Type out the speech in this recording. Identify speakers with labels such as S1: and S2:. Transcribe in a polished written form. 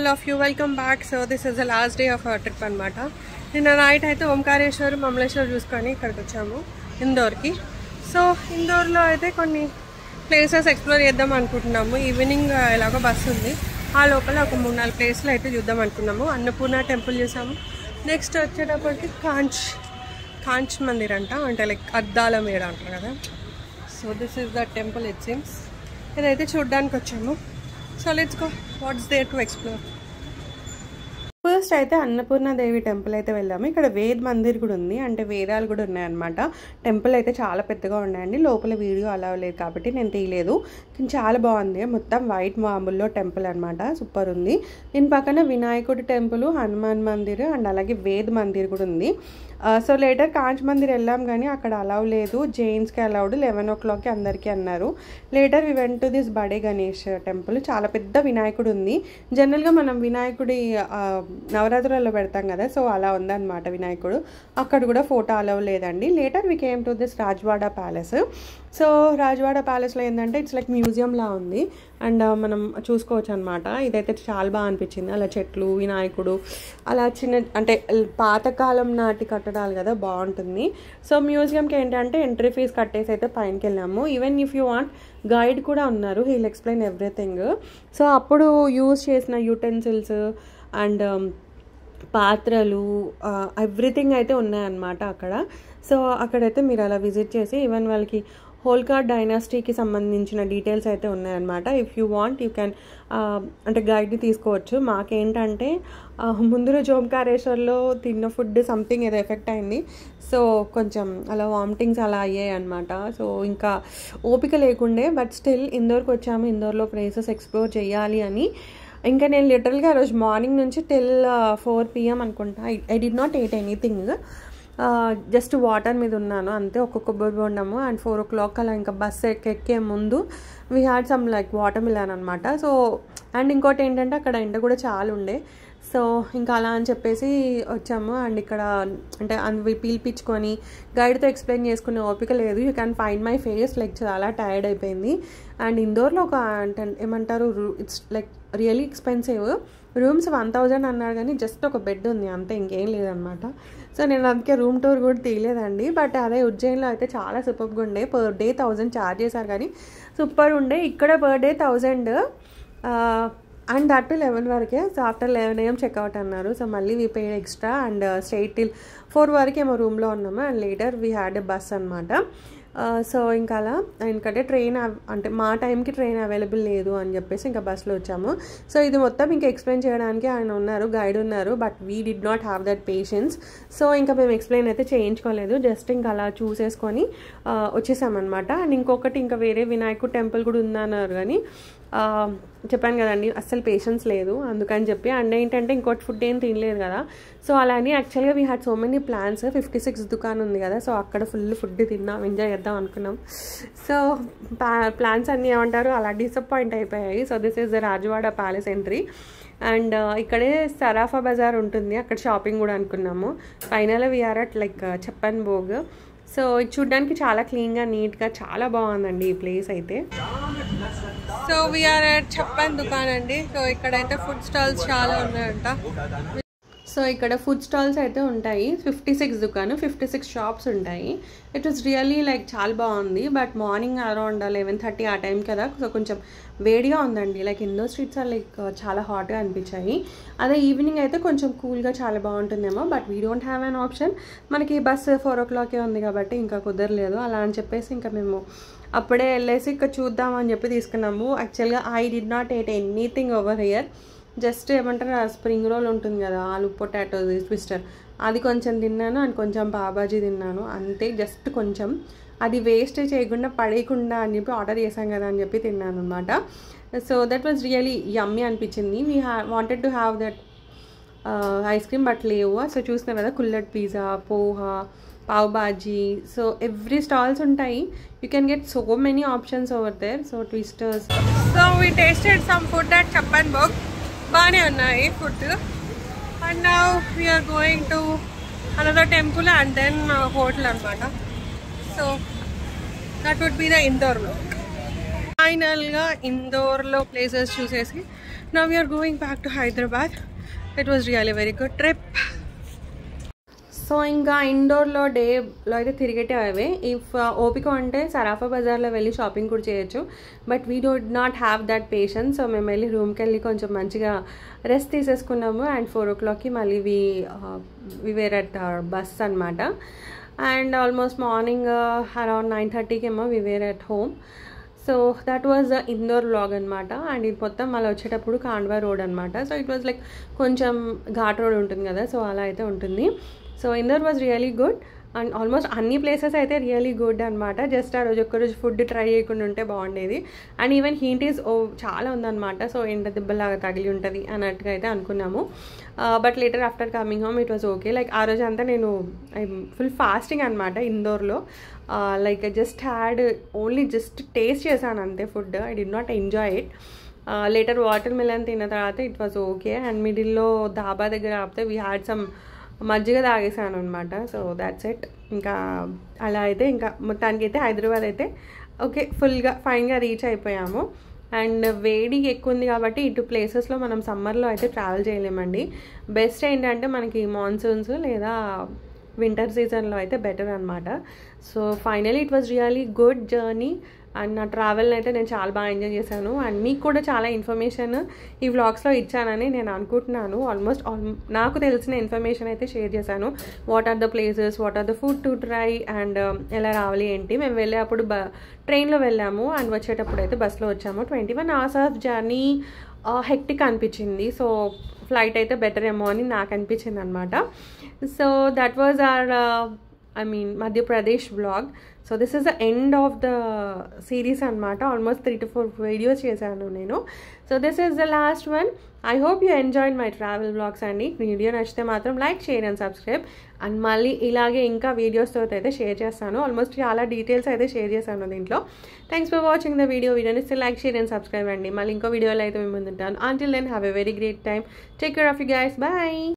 S1: all of you, welcome back. So this is the last day of our trip anamata. Ninna night aithe Omkareshwar Mamaleshwar chuskoni ikkadiki vachamu Indore ki. So Indore lo aithe konni places explore cheddam anukuntunnamu. Evening elago bus undi aa lokala oka 3-4 places lu aithe chuddam anukunnamu. Annapurna temple chusamu. Next vachetapaliki Kanch mandir anta ante like addala meda antaru kada. So this is the temple it seems. Idaithe chuddaniki vachamu. So let's go. What's there to explore? First అయితే Annapurnadevi temple అయితే వెళ్ళాము. ఇక్కడ వేద్ మందిర్ కూడా ఉంది, అంటే వేదాలు కూడా ఉన్నాయన్నమాట. టెంపుల్ అయితే చాలా పెద్దగా ఉన్నాయండి. లోపల వీడియో అలా లేదు కాబట్టి నేను తీయలేదు. కానీ చాలా బాగుంది. మొత్తం వైట్ మార్బుల్లో టెంపుల్ అనమాట. సూపర్ ఉంది. దీని పక్కన వినాయకుడి టెంపుల్, హనుమాన్ మందిర్ అండ్ అలాగే వేద్ మందిర్ కూడా ఉంది. సో లేటర్ కాంచ్ మందిర్ వెళ్ళాం కానీ అక్కడ అలౌ లేదు. జైన్స్కి అలౌడ్ 11 o'clockకి అందరికీ అన్నారు. Later we went to this Bade Ganesh temple. చాలా పెద్ద వినాయకుడు ఉంది. జనరల్గా మనం వినాయకుడి నవరాత్రులలో పెడతాం కదా, సో అలా ఉందన్నమాట వినాయకుడు. అక్కడ కూడా ఫోటో అలౌ లేదండి. Later we came to this Rajwada palace. So Rajwada ప్యాలెస్లో ఏంటంటే ఇట్స్ లైక్ మ్యూజియంలా ఉంది అండ్ మనం చూసుకోవచ్చు అనమాట. ఇదైతే చాలా బాగా అనిపించింది. అలా చెట్లు, వినాయకుడు, అలా చిన్న అంటే పాతకాలం నాటి కట్టడాలు కదా, బాగుంటుంది. సో మ్యూజియంకి ఏంటంటే ఎంట్రీ ఫీజు కట్టేసి అయితే పైనకి వెళ్ళాము. Even if you want guide కూడా ఉన్నారు, హీల్ ఎక్స్ప్లెయిన్ ఎవ్రీథింగ్. సో అప్పుడు యూజ్ చేసిన యూటెన్సిల్స్ అండ్ పాత్రలు ఎవ్రీథింగ్ అయితే ఉన్నాయన్నమాట అక్కడ. సో అక్కడైతే మీరు అలా విజిట్ చేసి ఈవెన్ వాళ్ళకి హోల్కార్ డైనాసిటీకి సంబంధించిన డీటెయిల్స్ అయితే ఉన్నాయన్నమాట. If you want you can అంటే గైడ్ని తీసుకోవచ్చు. మాకేంటంటే ముందు రోజు ఓంకారేశ్వర్లో తిన్న ఫుడ్ సంథింగ్ ఏదో ఎఫెక్ట్ అయింది. సో కొంచెం అలా వామిటింగ్స్ అలా అయ్యాయి అనమాట. సో ఇంకా ఓపిక లేకుండే, బట్ స్టిల్ ఇందోర్కి వచ్చాము. ఇందోర్లో ప్లేసెస్ ఎక్స్ప్లోర్ చేయాలి అని. ఇంకా నేను లిటరల్గా రోజు మార్నింగ్ నుంచి టిల్ 4 PM అనుకుంటా I did not eight anything. Just water మీద ఉన్నాను అంతే. కొబ్బరి బొండము అండ్ 4 o'clock అలా ఇంకా బస్సు ఎక్కే ముందు we had some like watermelon అనమాట. సో అండ్ ఇంకోటి ఏంటంటే అక్కడ ఎండ కూడా చాలా ఉండే. సో ఇంకా అలా అని చెప్పేసి వచ్చాము. అండ్ ఇక్కడ అంటే అవి పీల్పించుకొని గైడ్తో ఎక్స్ప్లెయిన్ చేసుకునే ఓపిక లేదు. You can find my face like చాలా టైర్డ్ అయిపోయింది. అండ్ ఇందోర్లో ఒక అంటే ఏమంటారు, it's like really expensive. Rooms 1000 అన్నారు కానీ జస్ట్ ఒక బెడ్ ఉంది అంతే, ఇంకేం లేదనమాట. సో నేను అందుకే రూమ్ టూర్ కూడా తీయలేదండి. బట్ అదే ఉజ్జయిన్లో అయితే చాలా సూపర్గా ఉండే. పర్ డే 1000 ఛార్జ్ చేశారు కానీ సూపర్ ఉండే. ఇక్కడ per day 1000 and that to 11 వరకే. సో ఆఫ్టర్ 11 AM చెక్అవుట్ అన్నారు. సో మళ్ళీ we paid extra and state till 4 వరకేమో రూమ్లో ఉన్నాము. And later we had a bus అనమాట. సో ఇంకా అలా ఎందుకంటే ట్రైన్ అంటే మా టైంకి ట్రైన్ అవైలబుల్ లేదు అని చెప్పేసి ఇంకా బస్లో వచ్చాము. సో ఇది మొత్తం ఇంకా ఎక్స్ప్లెయిన్ చేయడానికి ఆయన ఉన్నారు, గైడ్ ఉన్నారు, but we did not have that patience. So ఇంకా మేము ఎక్స్ప్లెయిన్ అయితే చేయించుకోలేదు, జస్ట్ ఇంకా అలా చూసేసుకొని వచ్చేసామన్నమాట. అండ్ ఇంకొకటి ఇంకా వేరే వినాయకుడు టెంపుల్ కూడా ఉందన్నారు కానీ చెప్పాను కదండి అస్సలు పేషెన్స్ లేదు అందుకని చెప్పి. అండ్ ఏంటంటే ఇంకోటి ఫుడ్ ఏం తినలేదు కదా. సో అలా అని యాక్చువల్గా we had so many plans. 56 దుకాన్ ఉంది కదా, సో అక్కడ ఫుల్ ఫుడ్ తిన్నాం, ఎంజాయ్ చేద్దాం అనుకున్నాం. సో ప్లాన్స్ అన్నీ ఏమంటారు అలా డిసప్పాయింట్ అయిపోయాయి. So this is the Rajwada palace entry. And ఇక్కడే సరాఫా బజార్ ఉంటుంది, అక్కడ షాపింగ్ కూడా అనుకున్నాము. Final we're at like Chappan Bhog. So ఇది చూడడానికి చాలా క్లీన్గా నీట్గా చాలా బాగుందండి ఈ ప్లేస్ అయితే. సో వీఆర్ అట్ చెప్పన్ దుకాన్ అండి. సో ఇక్కడైతే ఫుడ్ స్టాల్స్ చాలా ఉన్నాయంట. సో ఇక్కడ ఫుడ్ స్టాల్స్ అయితే ఉంటాయి. 56 దుకాను, 56 షాప్స్ ఉంటాయి. ఇట్ వాస్ రియలీ లైక్ చాలా బాగుంది. బట్ మార్నింగ్ అరౌండ్ 11:30 ఆ టైం కదా, సో కొంచెం వేడిగా ఉందండి. Like Indore streets or like చాలా హాట్గా అనిపించాయి. అదే ఈవినింగ్ అయితే కొంచెం కూల్గా చాలా బాగుంటుందేమో, but we don't have an option. మనకి బస్సు 4 o'clock ఉంది కాబట్టి ఇంకా కుదరలేదు. అలా అని చెప్పేసి ఇంకా మేము అప్పుడే వెళ్ళేసి ఇంకా చూద్దామని చెప్పి తీసుకున్నాము. యాక్చువల్గా I did not eight anything over here. Just ఏమంటారు స్ప్రింగ్ రోల్ ఉంటుంది కదా, ఆలు పొటాటో ట్విస్టర్, అది కొంచెం తిన్నాను అండ్ కొంచెం బాబాజీ తిన్నాను అంతే. జస్ట్ కొంచెం అది వేస్ట్ చేయకుండా పడేయకుండా అని చెప్పి ఆర్డర్ చేశాం కదా అని చెప్పి తిన్నాను అనమాట. So that was really yummy అనిపించింది. We wanted to have that ice cream but లేవు. సో చూస్తున్నారు కదా కుల్లట్ pizza, poha, pav bhaji, so every stalls ఉంటాయి. You can get so many options over there. So twisters. So we tasted some food at Chappan Bhog. బాగానే ఉన్నాయి food. And now we're going to another temple and then hotel అనమాట. So that would be the Indore vlog. ఫైనల్గా ఇందోర్లో places చూసేసి Now we are going back to Hyderabad. It was really a very good trip. So ఇంకా ఇండోర్లో డేలో అయితే తిరిగేటే అవే. If ఓపిక ఉంటే సరాఫా బజార్లో వెళ్ళి షాపింగ్ కూడా చేయొచ్చు. But we don't not have that patience. So మేము వెళ్ళి రూమ్కి వెళ్ళి కొంచెం మంచిగా రెస్ట్ తీసేసుకున్నాము. అండ్ 4 o'clockకి మళ్ళీ వి వేర్ అట్ బస్ అనమాట. అండ్ ఆల్మోస్ట్ మార్నింగ్ అరౌండ్ 9:30కి ఏమో we were at home. So that was the Indore vlog అనమాట. అండ్ ఇది మొత్తం మళ్ళీ వచ్చేటప్పుడు కాండ్వా రోడ్ అనమాట. సో ఇట్ వాజ్ లైక్ కొంచెం ఘాట్ రోడ్ ఉంటుంది కదా, సో అలా అయితే ఉంటుంది. So Indore was really good. And almost అన్ని ప్లేసెస్ అయితే రియలీ గుడ్ అనమాట. జస్ట్ ఆ రోజు ఒక్కరోజు ఫుడ్ ట్రై చేయకుండా ఉంటే బాగుండేది. అండ్ ఈవెన్ హీట్ ఈజ్ చాలా ఉందన్నమాట. సో ఎండ దెబ్బలాగా తగిలి ఉంటుంది అన్నట్టుగా అయితే అనుకున్నాము. But later after coming home it was okay. Like ఆ రోజు అంతా నేను ఫుల్ ఫాస్టింగ్ అనమాట ఇందోర్లో. లైక్ జస్ట్ ఓన్లీ టేస్ట్ చేశాను అంతే food. I did not enjoy it. Later water melon తిన్న తర్వాత ఇట్ వాజ్ ఓకే. అండ్ మిడిల్లో ధాబా దగ్గర ఆపితే వీ హ్యాడ్ సమ్ మజ్జిగ తాగేసాను అనమాట. So that's it. ఇంకా అలా అయితే ఇంకా మొత్తానికి అయితే హైదరాబాద్ అయితే ఓకే ఫుల్గా ఫైన్గా రీచ్ అయిపోయాము. అండ్ వేడి ఎక్కువ ఉంది కాబట్టి ఇటు ప్లేసెస్లో మనం సమ్మర్లో అయితే ట్రావెల్ చేయలేమండి. బెస్ట్ ఏంటంటే మనకి మాన్సూన్స్ లేదా వింటర్ సీజన్లో అయితే బెటర్ అనమాట. So finally it was really good journey. And నా ట్రావెల్ని అయితే నేను చాలా బాగా ఎంజాయ్ చేశాను. అండ్ మీకు కూడా చాలా ఇన్ఫర్మేషన్ ఈ వ్లాగ్స్లో ఇచ్చానని నేను అనుకుంటున్నాను. ఆల్మోస్ట్ నాకు తెలిసిన ఇన్ఫర్మేషన్ అయితే షేర్ చేశాను. What are the places, what are the food to try, and ఎలా రావాలి ఏంటి. మేము వెళ్ళేటప్పుడు ట్రైన్లో వెళ్ళాము అండ్ వచ్చేటప్పుడు అయితే బస్లో వచ్చాము. 21 hours ఆఫ్ జర్నీ హెక్టిక్ అనిపించింది. సో ఫ్లైట్ అయితే బెటర్ ఏమో అని నాకు అనిపించింది అనమాట. So that was our Madhya Pradesh vlog. So this is the end of the series anamata. Almost 3 to 4 videos chesanu nenu. So this is the last one. I hope you enjoyed my travel vlogs andi. Video nachithe matram like, share and subscribe. And malli ilage inka videos tho aithe share chestanu. Almost chaala details aithe share chesanu dintlo. Thanks for watching the video. Video ni like, share and subscribe andi. Malli inko video lo aithe mee munduntanu. Until then, have a very great time. Take care of you guys. Bye.